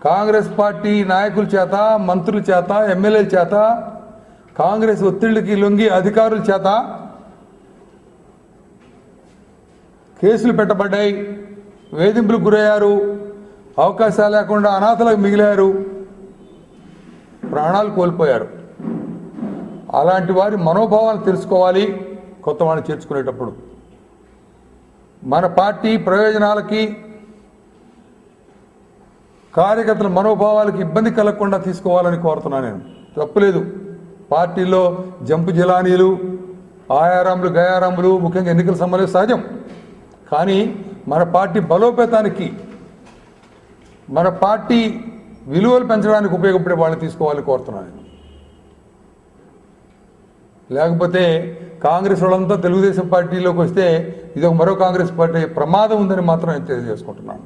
Congress party నాయకుల చేత, మంత్రుల చేత, ఎమ్మెల్యేల చేత, కాంగ్రెస్ ఒత్తిళ్లకి లొంగి అధికారుల చేత కేసులు పెట్టబడ్డాయి, వేధింపులకు గురయ్యారు, అవకాశాలు లేకుండా అనాథలకు మిగిలారు, ప్రాణాలు కోల్పోయారు. అలాంటి వారి మనోభావాలు తెలుసుకోవాలి కొత్త వాళ్ళని చేర్చుకునేటప్పుడు. మన పార్టీ ప్రయోజనాలకి, కార్యకర్తల మనోభావాలకి ఇబ్బంది కలగకుండా తీసుకోవాలని కోరుతున్నాను నేను. తప్పులేదు, పార్టీలో జంపు జిలానీలు, ఆయారాములు, గయారాములు, ముఖ్యంగా ఎన్నికల సమయంలో సహజం. కానీ మన పార్టీ బలోపేతానికి, మన పార్టీ విలువలు పెంచడానికి ఉపయోగపడే వాళ్ళని తీసుకోవాలని కోరుతున్నాను నేను. లేకపోతే కాంగ్రెస్ వాళ్ళంతా తెలుగుదేశం పార్టీలోకి వస్తే ఇది మరో కాంగ్రెస్ పార్టీ ప్రమాదం ఉందని మాత్రం నేను తెలియజేసుకుంటున్నాను.